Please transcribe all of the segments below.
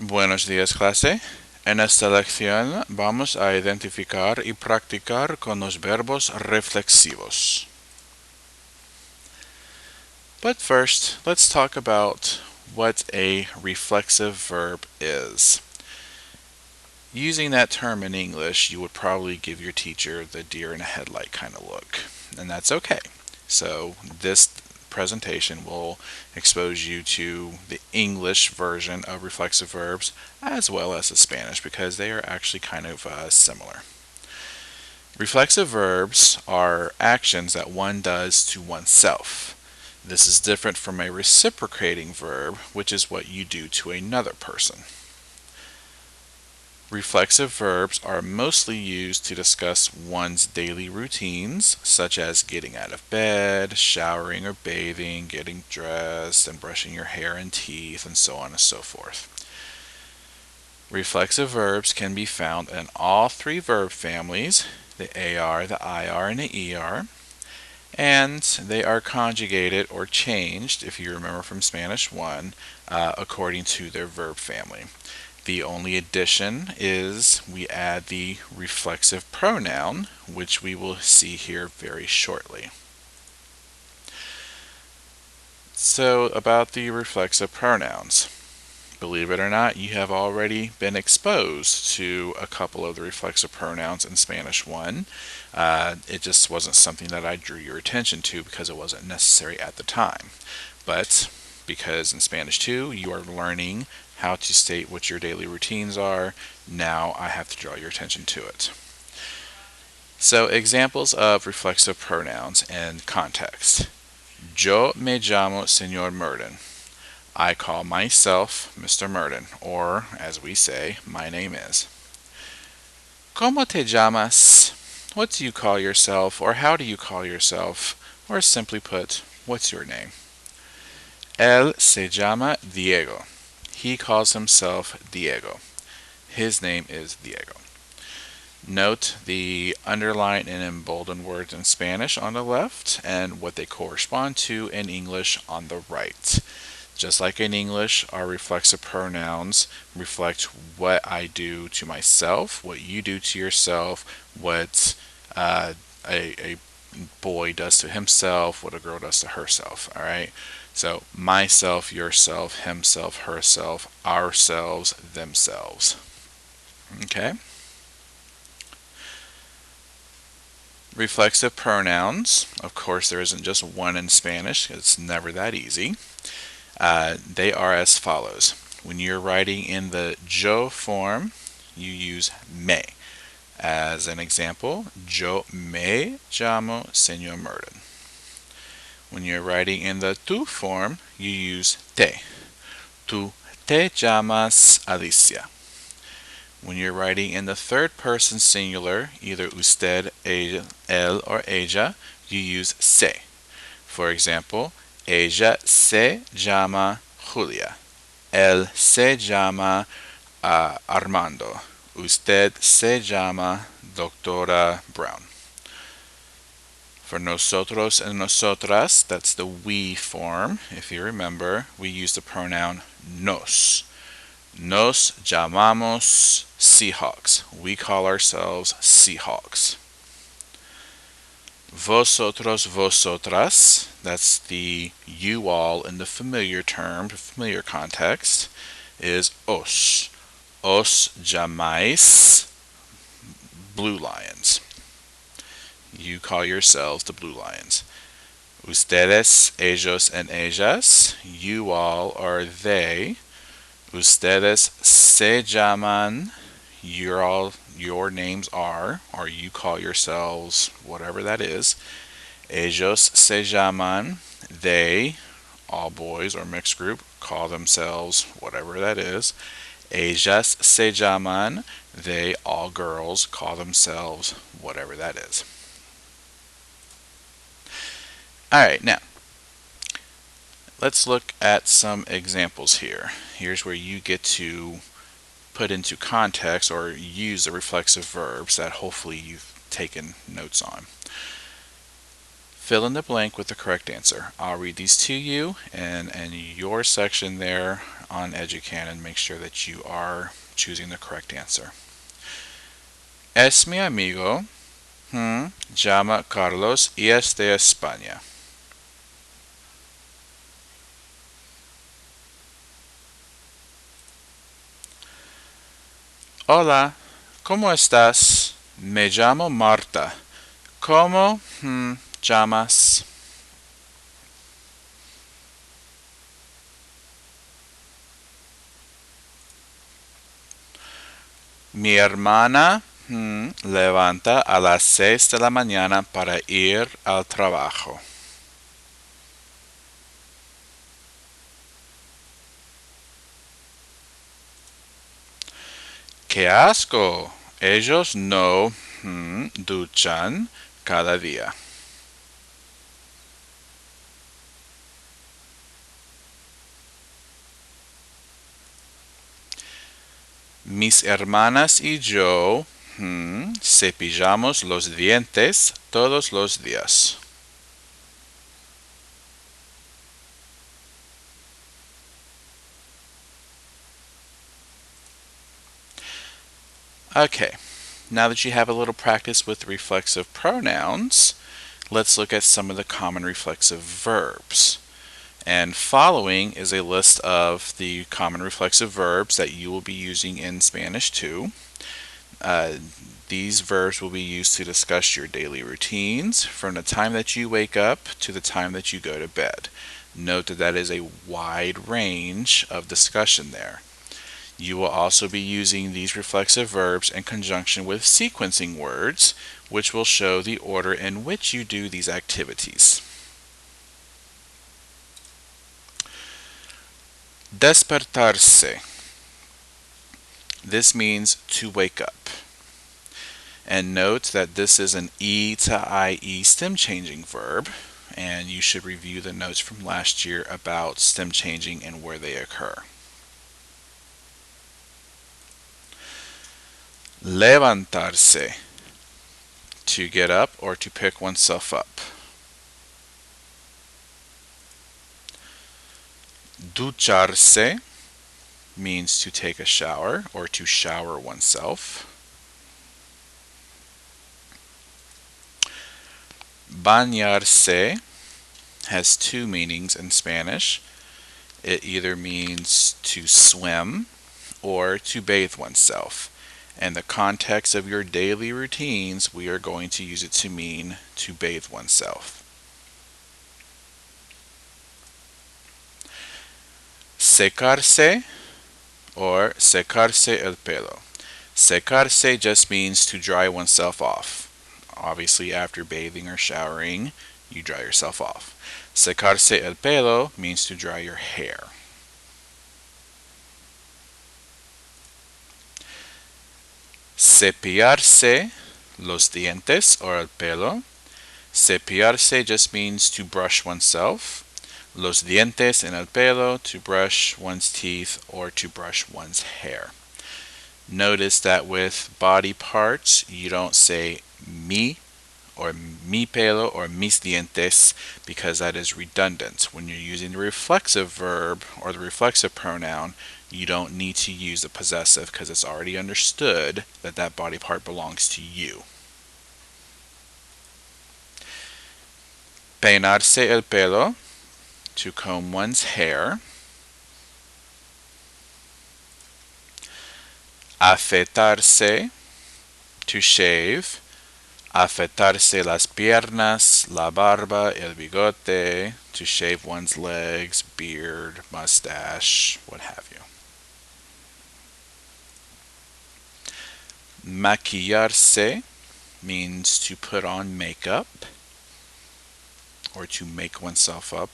Buenos días, clase. En esta lección vamos a identificar y practicar con los verbos reflexivos. But first, let's talk about what a reflexive verb is. Using that term in English, you would probably give your teacher the deer in a headlight kind of look, and that's okay. So this presentation will expose you to the English version of reflexive verbs as well as the Spanish because they are actually kind of similar. Reflexive verbs are actions that one does to oneself. This is different from a reciprocating verb, which is what you do to another person. Reflexive verbs are mostly used to discuss one's daily routines, such as getting out of bed, showering or bathing, getting dressed, and brushing your hair and teeth, and so on and so forth. Reflexive verbs can be found in all three verb families, the AR, the IR, and the ER, and they are conjugated or changed, if you remember from Spanish 1, according to their verb family. The only addition is we add the reflexive pronoun, which we will see here very shortly. So, about the reflexive pronouns. Believe it or not, you have already been exposed to a couple of the reflexive pronouns in Spanish 1. It just wasn't something that I drew your attention to because it wasn't necessary at the time. But because in Spanish 2 you are learning how to state what your daily routines are, now I have to draw your attention to it. So, examples of reflexive pronouns and context. Yo me llamo Señor Murden. I call myself Mr. Murden, or as we say, my name is. ¿Cómo te llamas? What do you call yourself, or how do you call yourself? Or simply put, what's your name? Él se llama Diego. He calls himself Diego. His name is Diego. Note the underlined and emboldened words in Spanish on the left and what they correspond to in English on the right. Just like in English, our reflexive pronouns reflect what I do to myself, what you do to yourself, what a boy does to himself, what a girl does to herself. All right. So myself, yourself, himself, herself, ourselves, themselves. Okay. Reflexive pronouns. Of course, there isn't just one in Spanish. It's never that easy. They are as follows. When you're writing in the yo form, you use me. As an example, yo me llamo Señor Murden. When you're writing in the tú form, you use te. Tú te llamas Alicia. When you're writing in the third person singular, either usted, él, or ella, you use se. For example, ella se llama Julia. Él se llama Armando. Usted se llama Doctora Brown. For nosotros and nosotras, that's the we form. If you remember, we use the pronoun nos. Nos llamamos Seahawks. We call ourselves Seahawks. Vosotros, vosotras, that's the you all in the familiar term, the familiar context, is os. Os llamáis Blue Lions. You call yourselves the Blue Lions. Ustedes, ellos, and ellas, you all or they. Ustedes se llaman, your names are, or you call yourselves, whatever that is. Ellos se llaman, they, all boys or mixed group, call themselves, whatever that is. Ellas se llaman, they, all girls, call themselves, whatever that is. Alright, now, let's look at some examples here. Here's where you get to put into context or use the reflexive verbs that hopefully you've taken notes on. Fill in the blank with the correct answer. I'll read these to you, and in your section there, on Educan and make sure that you are choosing the correct answer. Es mi amigo, llama Carlos y es de España. Hola, ¿cómo estás? Me llamo Marta. ¿Cómo llamas? Mi hermana levanta a las 6 de la mañana para ir al trabajo. ¡Qué asco! Ellos no duchan cada día. Mis hermanas y yo cepillamos los dientes todos los días. Okay, now that you have a little practice with reflexive pronouns, let's look at some of the common reflexive verbs. And following is a list of the common reflexive verbs that you will be using in Spanish too. These verbs will be used to discuss your daily routines from the time that you wake up to the time that you go to bed. Note that that is a wide range of discussion there. You will also be using these reflexive verbs in conjunction with sequencing words, which will show the order in which you do these activities. Despertarse. This means to wake up. And note that this is an E to IE stem changing verb, and you should review the notes from last year about stem changing and where they occur. Levantarse. To get up or to pick oneself up. Ducharse means to take a shower or to shower oneself. Bañarse has two meanings in Spanish. It either means to swim or to bathe oneself. In the context of your daily routines, we are going to use it to mean to bathe oneself. Secarse or secarse el pelo. Secarse just means to dry oneself off. Obviously, after bathing or showering, you dry yourself off. Secarse el pelo means to dry your hair. Cepillarse los dientes or el pelo. Cepillarse just means to brush oneself. Los dientes and el pelo, to brush one's teeth or to brush one's hair. Notice that with body parts, you don't say mi or mi pelo or mis dientes because that is redundant. When you're using the reflexive verb or the reflexive pronoun, you don't need to use the possessive because it's already understood that that body part belongs to you. Peinarse el pelo, to comb one's hair. Afeitarse, to shave. Afeitarse las piernas, la barba, el bigote, to shave one's legs, beard, mustache, what have you. Maquillarse means to put on makeup or to make oneself up.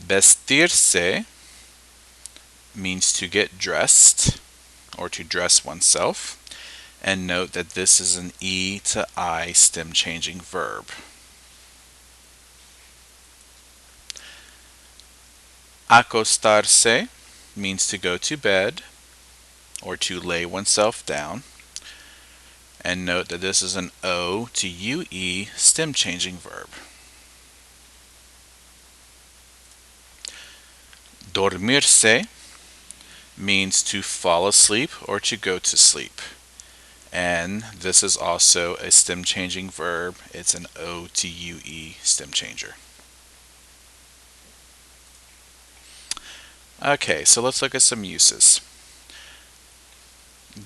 Vestirse means to get dressed or to dress oneself. And note that this is an E to I stem changing verb. Acostarse means to go to bed or to lay oneself down. And note that this is an O to UE stem changing verb. Dormirse means to fall asleep or to go to sleep. And this is also a stem changing verb. It's an O-T-U-E stem changer. Okay, so let's look at some uses.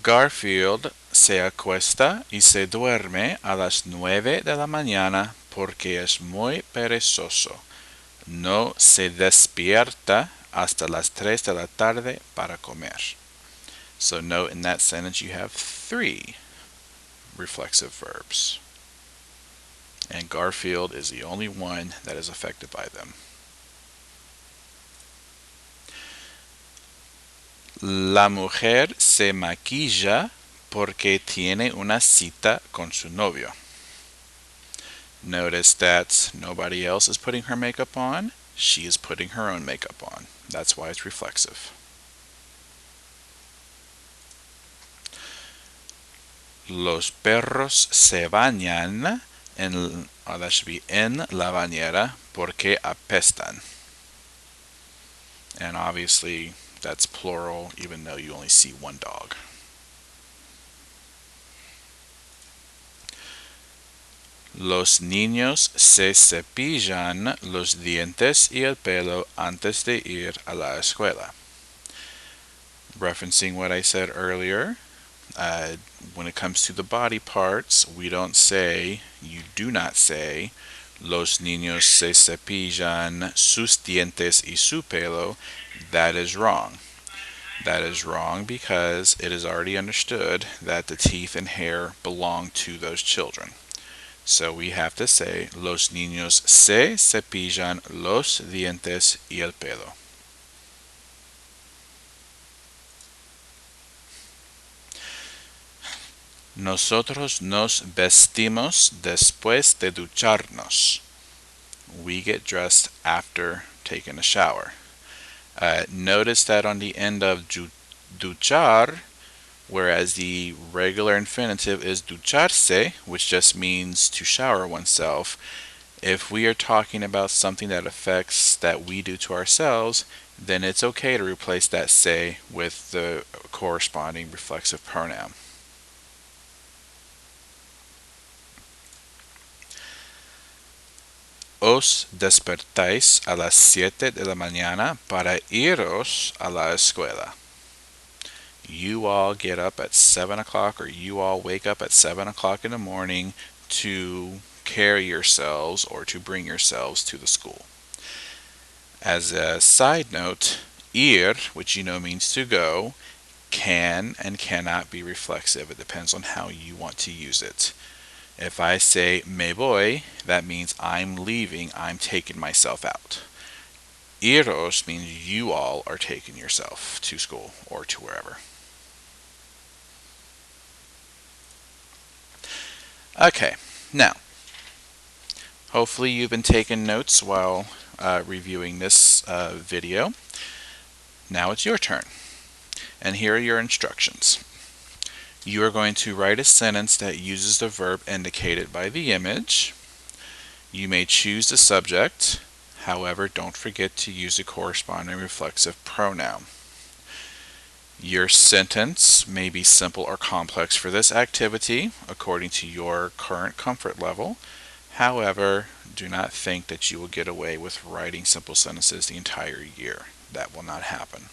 Garfield se acuesta y se duerme a las 9 de la mañana porque es muy perezoso. No se despierta hasta las 3 de la tarde para comer. So note in that sentence you have 3 reflexive verbs. And Garfield is the only one that is affected by them. La mujer se maquilla porque tiene una cita con su novio. Notice that nobody else is putting her makeup on. She is putting her own makeup on. That's why it's reflexive. Los perros se bañan that should be in la bañera porque apestan. And obviously that's plural even though you only see one dog. Los niños se cepillan los dientes y el pelo antes de ir a la escuela. Referencing what I said earlier, when it comes to the body parts, you do not say, los niños se cepillan sus dientes y su pelo. That is wrong. That is wrong because it is already understood that the teeth and hair belong to those children. So we have to say, los niños se cepillan los dientes y el pelo. Nosotros nos vestimos después de ducharnos. We get dressed after taking a shower. Notice that on the end of duchar, whereas the regular infinitive is ducharse, which just means to shower oneself, if we are talking about something that affects that we do to ourselves, then it's okay to replace that se with the corresponding reflexive pronoun. Os despertáis a las 7 de la mañana para iros a la escuela. You all get up at 7 o'clock, or you all wake up at 7 o'clock in the morning to carry yourselves or to bring yourselves to the school. As a side note, ir, which you know means to go, can and cannot be reflexive. It depends on how you want to use it. If I say me voy, that means I'm leaving, I'm taking myself out. Iros means you all are taking yourself to school or to wherever. Okay, now, hopefully you've been taking notes while reviewing this video. Now it's your turn, and here are your instructions. You are going to write a sentence that uses the verb indicated by the image. You may choose the subject. However, don't forget to use the corresponding reflexive pronoun. Your sentence may be simple or complex for this activity according to your current comfort level. However, do not think that you will get away with writing simple sentences the entire year. That will not happen.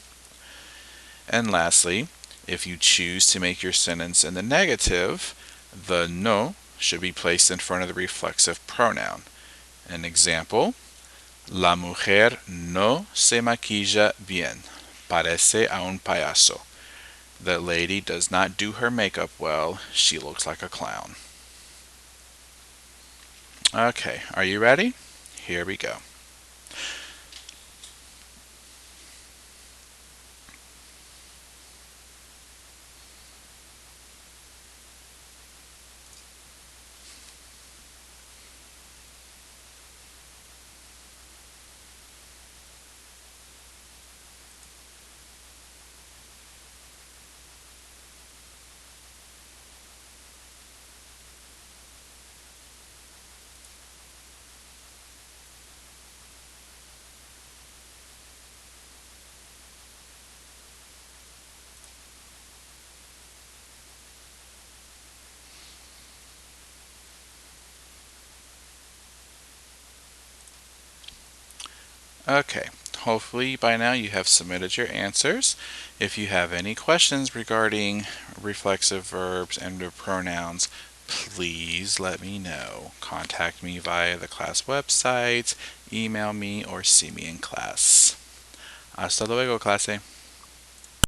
And lastly, if you choose to make your sentence in the negative, the no should be placed in front of the reflexive pronoun. An example, la mujer no se maquilla bien, parece a un payaso. The lady does not do her makeup well, she looks like a clown. Okay, are you ready? Here we go. Okay, hopefully by now you have submitted your answers. If you have any questions regarding reflexive verbs and their pronouns, please let me know. Contact me via the class website, email me, or see me in class. Hasta luego, clase.